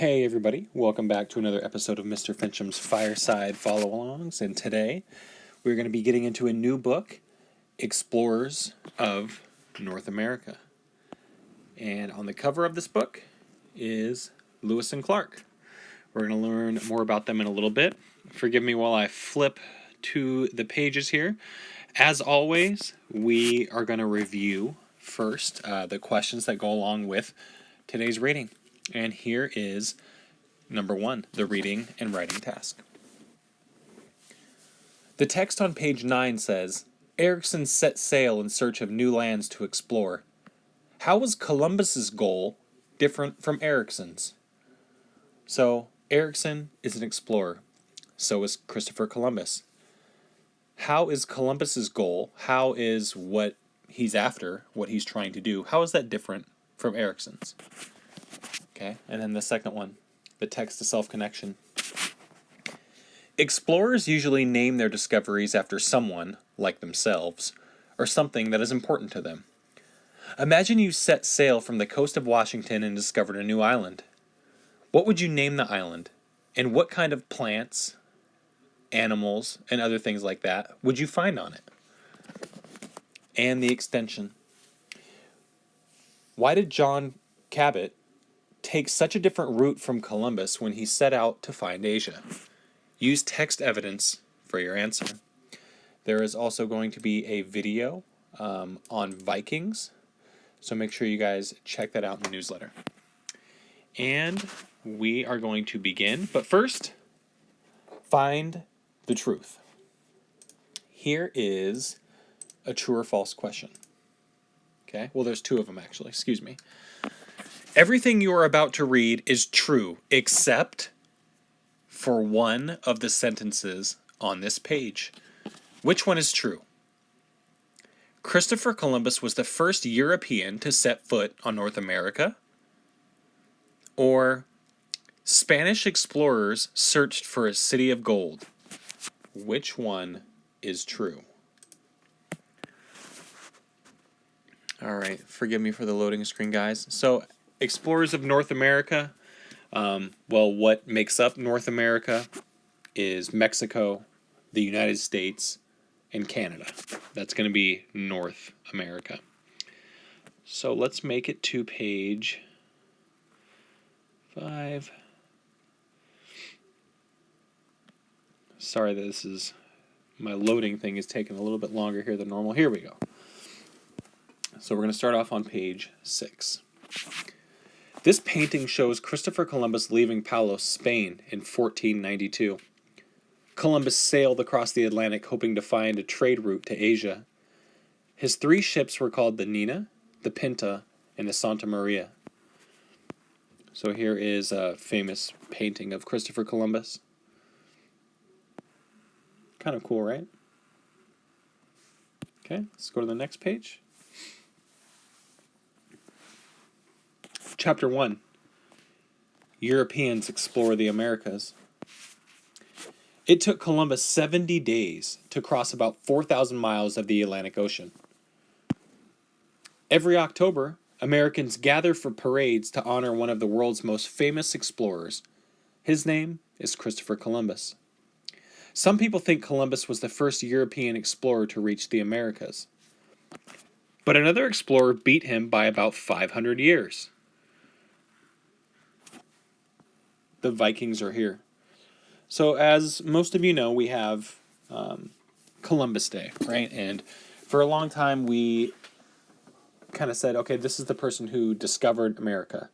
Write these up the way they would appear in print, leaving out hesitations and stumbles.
Hey everybody, welcome back to another episode of Mr. Fincham's Fireside Follow-Alongs, and today we're going to be getting into a new book, Explorers of North America. And on the cover of this book is Lewis and Clark. We're going to learn more about them in a little bit. Forgive me while I flip to the pages here. As always, we are going to review first the questions that go along with today's reading. And here is number 1, the reading and writing task. The text on page 9 says, Erikson set sail in search of new lands to explore. How was Columbus's goal different from Erikson's? So, Erikson is an explorer. So is Christopher Columbus. How is Columbus's goal? How is what he's after, what he's trying to do, how is that different from Erikson's? Okay, and then the second one, the text-to-self connection. Explorers usually name their discoveries after someone, like themselves, or something that is important to them. Imagine you set sail from the coast of Washington and discovered a new island. What would you name the island? And what kind of plants, animals, and other things like that would you find on it? And the extension. Why did John Cabot take such a different route from Columbus when he set out to find Asia? Use text evidence for your answer. There is also going to be a video on Vikings, so make sure you guys check that out in the newsletter. And we are going to begin, but first, find the truth. Here is a true or false question. Okay, well there's 2 of them actually, excuse me. Everything you are about to read is true, except for one of the sentences on this page. Which one is true? Christopher Columbus was the first European to set foot on North America? Or Spanish explorers searched for a city of gold? Which one is true? All right, forgive me for the loading screen, guys. So, explorers of North America, what makes up North America is Mexico, the United States, and Canada. That's going to be North America. So let's make it to page 5. Sorry, my loading thing is taking a little bit longer here than normal. Here we go. So we're going to start off on page 6. This painting shows Christopher Columbus leaving Palos, Spain in 1492. Columbus sailed across the Atlantic hoping to find a trade route to Asia. His 3 ships were called the Nina, the Pinta, and the Santa Maria. So here is a famous painting of Christopher Columbus. Kind of cool, right? Okay, let's go to the next page. Chapter 1. Europeans explore the Americas. It took Columbus 70 days to cross about 4,000 miles of the Atlantic Ocean. Every October, Americans gather for parades to honor one of the world's most famous explorers. His name is Christopher Columbus. Some people think Columbus was the first European explorer to reach the Americas. But another explorer beat him by about 500 years. The Vikings are here. So as most of you know, we have Columbus Day, right? And for a long time, we kind of said, okay, this is the person who discovered America.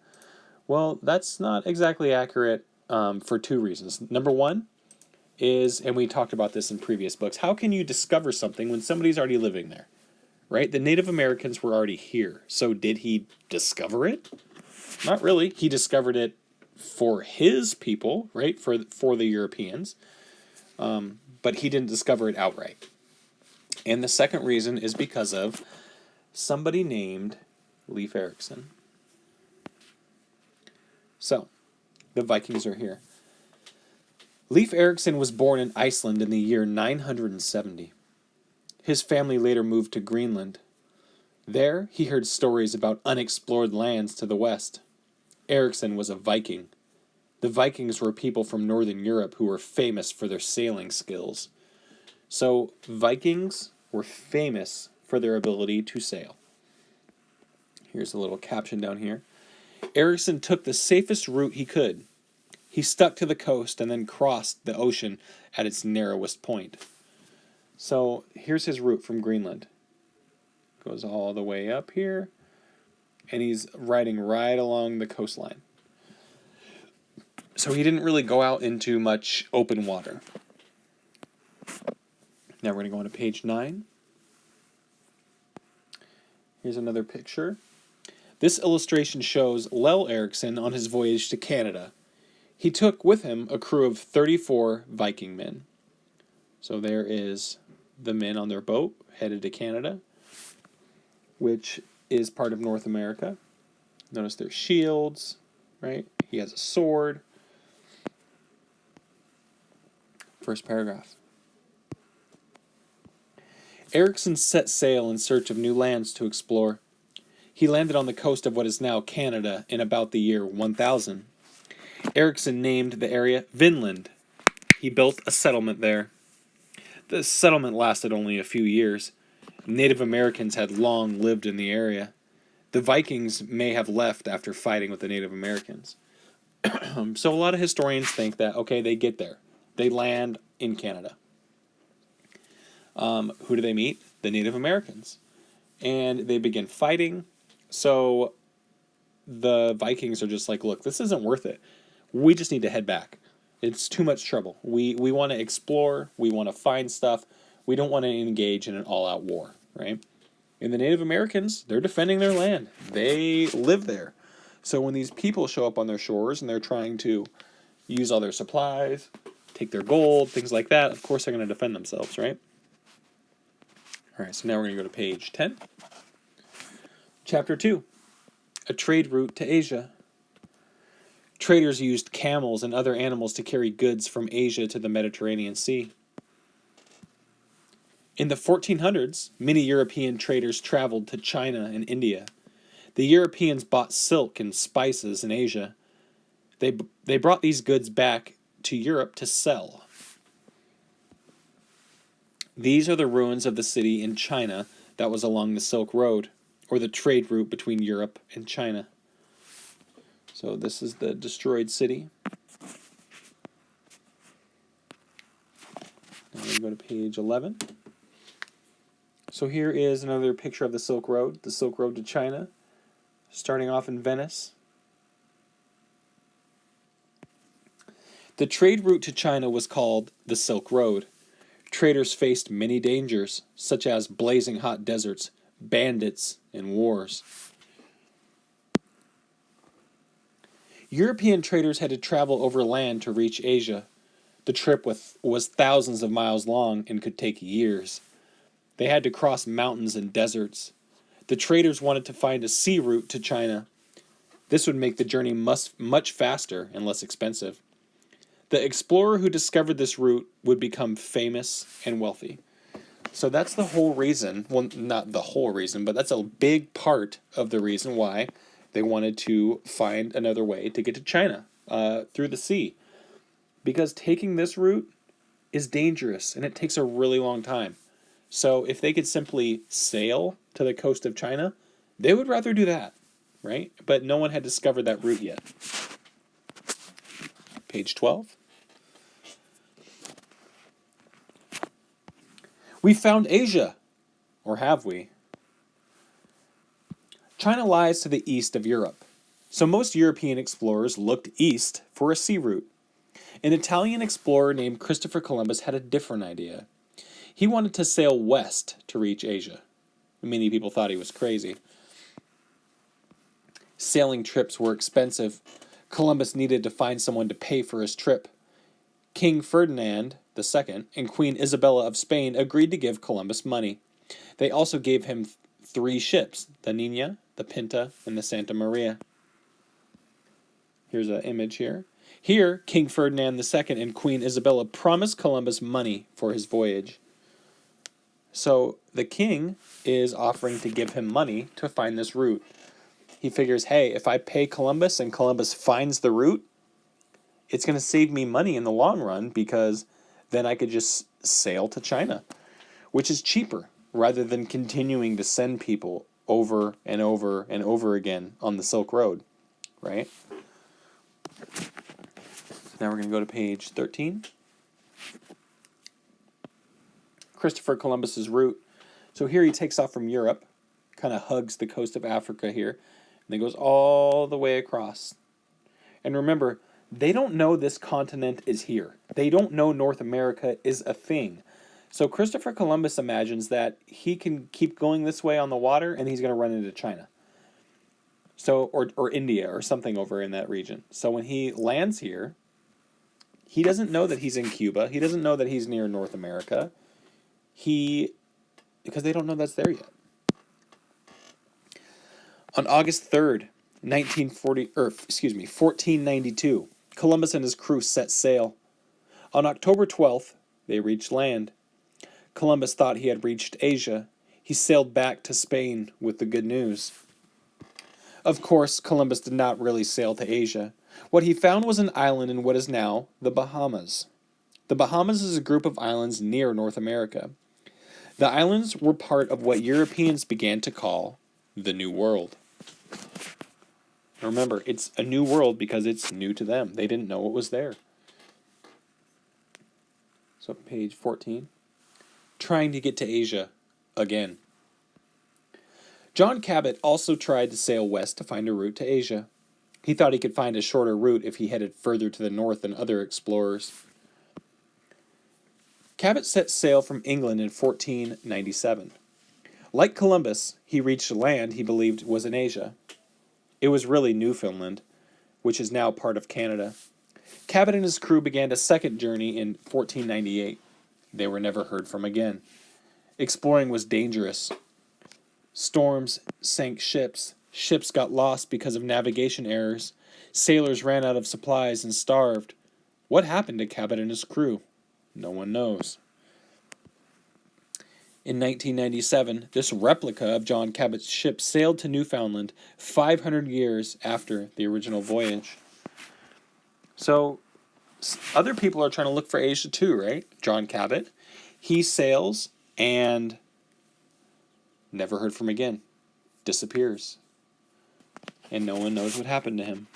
Well, that's not exactly accurate for 2 reasons. Number 1 is, and we talked about this in previous books, how can you discover something when somebody's already living there, right? The Native Americans were already here. So did he discover it? Not really. He discovered it for his people, right? For the Europeans. But he didn't discover it outright. And the second reason is because of somebody named Leif Erikson. So, the Vikings are here. Leif Erikson was born in Iceland in the year 970. His family later moved to Greenland. There, he heard stories about unexplored lands to the west. Erikson was a Viking. The Vikings were people from northern Europe who were famous for their sailing skills. So Vikings were famous for their ability to sail. Here's a little caption down here. Erikson took the safest route he could. He stuck to the coast and then crossed the ocean at its narrowest point. So here's his route from Greenland. Goes all the way up here, and he's riding right along the coastline. So he didn't really go out into much open water. Now we're going to go on to page 9. Here's another picture. This illustration shows Lell Erikson on his voyage to Canada. He took with him a crew of 34 Viking men. So there is the men on their boat headed to Canada, which is part of North America. Notice their shields, right? He has a sword. First paragraph. Erikson set sail in search of new lands to explore. He landed on the coast of what is now Canada in about the year 1000. Erikson named the area Vinland. He built a settlement there. The settlement lasted only a few years. Native Americans had long lived in the area. The Vikings may have left after fighting with the Native Americans. So a lot of historians think that, okay, they get there. They land in Canada. Who do they meet? The Native Americans. And they begin fighting. So the Vikings are just like, look, this isn't worth it. We just need to head back. It's too much trouble. We want to explore. We want to find stuff. We don't want to engage in an all-out war, right? And the Native Americans, they're defending their land. They live there. So when these people show up on their shores and they're trying to use all their supplies, take their gold, things like that, of course they're going to defend themselves, right? All right, so now we're going to go to page 10. Chapter 2, a trade route to Asia. Traders used camels and other animals to carry goods from Asia to the Mediterranean Sea. In the 1400s, many European traders traveled to China and India. The Europeans bought silk and spices in Asia. They brought these goods back to Europe to sell. These are the ruins of the city in China that was along the Silk Road, or the trade route between Europe and China. So this is the destroyed city. Now we go to page 11. So here is another picture of the Silk Road to China, starting off in Venice. The trade route to China was called the Silk Road. Traders faced many dangers, such as blazing hot deserts, bandits, and wars. European traders had to travel over land to reach Asia. The trip was thousands of miles long and could take years. They had to cross mountains and deserts. The traders wanted to find a sea route to China. This would make the journey much faster and less expensive. The explorer who discovered this route would become famous and wealthy. So that's the whole reason, well, not the whole reason, but that's a big part of the reason why they wanted to find another way to get to China through the sea. Because taking this route is dangerous, and it takes a really long time. So if they could simply sail to the coast of China, they would rather do that, right? But no one had discovered that route yet. Page 12. We found Asia, or have we? China lies to the east of Europe, so most European explorers looked east for a sea route. An Italian explorer named Christopher Columbus had a different idea. He wanted to sail west to reach Asia. Many people thought he was crazy. Sailing trips were expensive. Columbus needed to find someone to pay for his trip. King Ferdinand II and Queen Isabella of Spain agreed to give Columbus money. They also gave him 3 ships, the Nina, the Pinta, and the Santa Maria. Here's an image here. Here, King Ferdinand II and Queen Isabella promised Columbus money for his voyage. So the king is offering to give him money to find this route. He figures, hey, if I pay Columbus and Columbus finds the route, it's going to save me money in the long run because then I could just sail to China, which is cheaper rather than continuing to send people over and over and over again on the Silk Road, right? Now we're going to go to page 13. Christopher Columbus's route. So here he takes off from Europe, kind of hugs the coast of Africa here, and then goes all the way across. And remember, they don't know this continent is here. They don't know North America is a thing. So Christopher Columbus imagines that he can keep going this way on the water and he's going to run into China. So or India or something over in that region. So when he lands here, he doesn't know that he's in Cuba. He doesn't know that he's near North America. Because they don't know that's there yet. On August 3rd, 1492, Columbus and his crew set sail. On October 12th, they reached land. Columbus thought he had reached Asia. He sailed back to Spain with the good news. Of course, Columbus did not really sail to Asia. What he found was an island in what is now the Bahamas. The Bahamas is a group of islands near North America. The islands were part of what Europeans began to call the New World. Remember, it's a new world because it's new to them. They didn't know what was there. So page 14. Trying to get to Asia again. John Cabot also tried to sail west to find a route to Asia. He thought he could find a shorter route if he headed further to the north than other explorers. Cabot set sail from England in 1497. Like Columbus, he reached land he believed was in Asia. It was really Newfoundland, which is now part of Canada. Cabot and his crew began a second journey in 1498. They were never heard from again. Exploring was dangerous. Storms sank ships. Ships got lost because of navigation errors. Sailors ran out of supplies and starved. What happened to Cabot and his crew? No one knows. In 1997, this replica of John Cabot's ship sailed to Newfoundland 500 years after the original voyage. So, other people are trying to look for Asia too, right? John Cabot, he sails and never heard from again. Disappears. And no one knows what happened to him.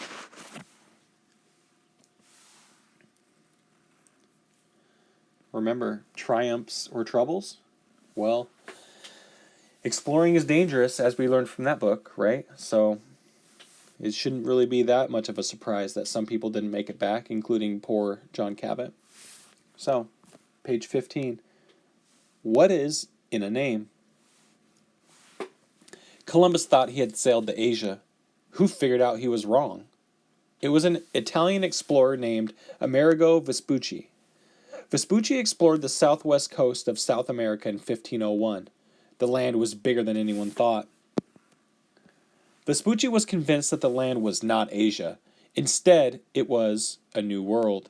Remember, triumphs or troubles? Well, exploring is dangerous, as we learned from that book, right? So it shouldn't really be that much of a surprise that some people didn't make it back, including poor John Cabot. So, page 15. What is in a name? Columbus thought he had sailed to Asia. Who figured out he was wrong? It was an Italian explorer named Amerigo Vespucci. Vespucci explored the southwest coast of South America in 1501. The land was bigger than anyone thought. Vespucci was convinced that the land was not Asia. Instead, it was a new world.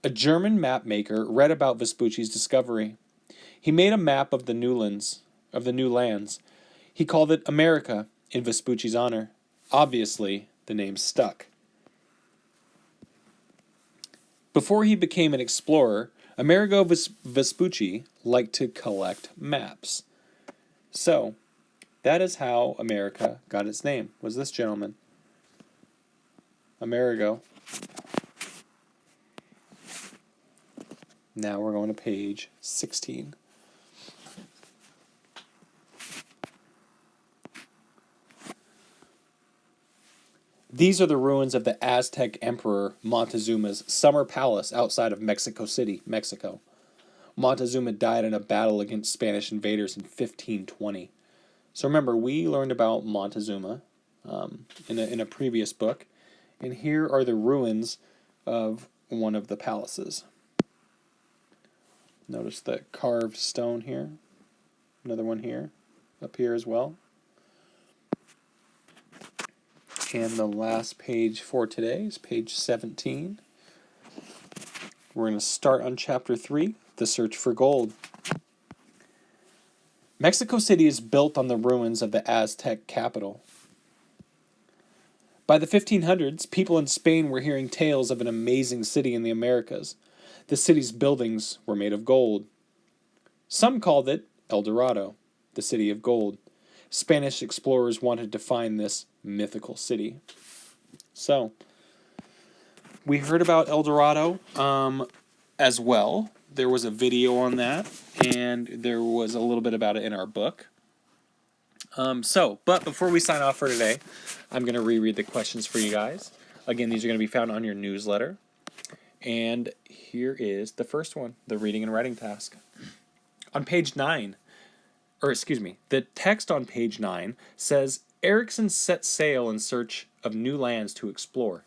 A German map maker read about Vespucci's discovery. He made a map of the new lands. He called it America in Vespucci's honor. Obviously, the name stuck. Before he became an explorer, Amerigo Vespucci liked to collect maps. So, that is how America got its name, was this gentleman. Amerigo. Now we're going to page 16. These are the ruins of the Aztec Emperor Montezuma's summer palace outside of Mexico City, Mexico. Montezuma died in a battle against Spanish invaders in 1520. So remember, we learned about Montezuma in a previous book, and here are the ruins of one of the palaces. Notice the carved stone here. Another one here, up here as well. And the last page for today is page 17. We're going to start on chapter 3, The Search for Gold. Mexico City is built on the ruins of the Aztec capital. By the 1500s, people in Spain were hearing tales of an amazing city in the Americas. The city's buildings were made of gold. Some called it El Dorado, the city of gold. Spanish explorers wanted to find this mythical city. So, we heard about El Dorado as well. There was a video on that, and there was a little bit about it in our book. But before we sign off for today, I'm going to reread the questions for you guys. Again, these are going to be found on your newsletter. And here is the first one, the reading and writing task. On page 9, the text on page 9 says, Erikson set sail in search of new lands to explore.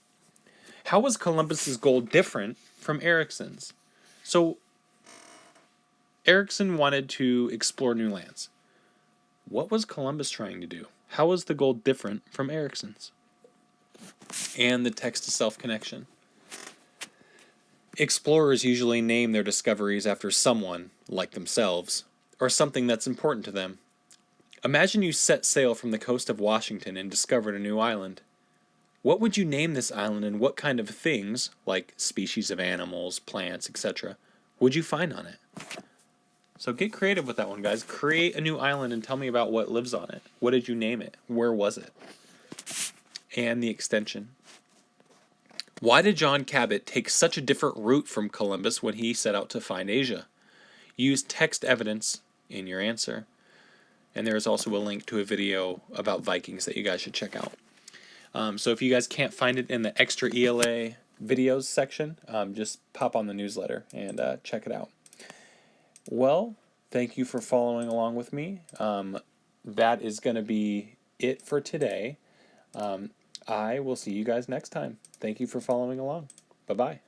How was Columbus's goal different from Erikson's? So, Erikson wanted to explore new lands. What was Columbus trying to do? How was the goal different from Erikson's? And the text-to-self connection. Explorers usually name their discoveries after someone, like themselves, or something that's important to them. Imagine you set sail from the coast of Washington and discovered a new island. What would you name this island, and what kind of things, like species of animals, plants, etc., would you find on it? So get creative with that one, guys. Create a new island and tell me about what lives on it. What did you name it? Where was it? And the extension. Why did John Cabot take such a different route from Columbus when he set out to find Asia? Use text evidence in your answer. And there is also a link to a video about Vikings that you guys should check out. So if you guys can't find it in the extra ELA videos section, just pop on the newsletter and check it out. Well, thank you for following along with me. That is going to be it for today. I will see you guys next time. Thank you for following along. Bye-bye.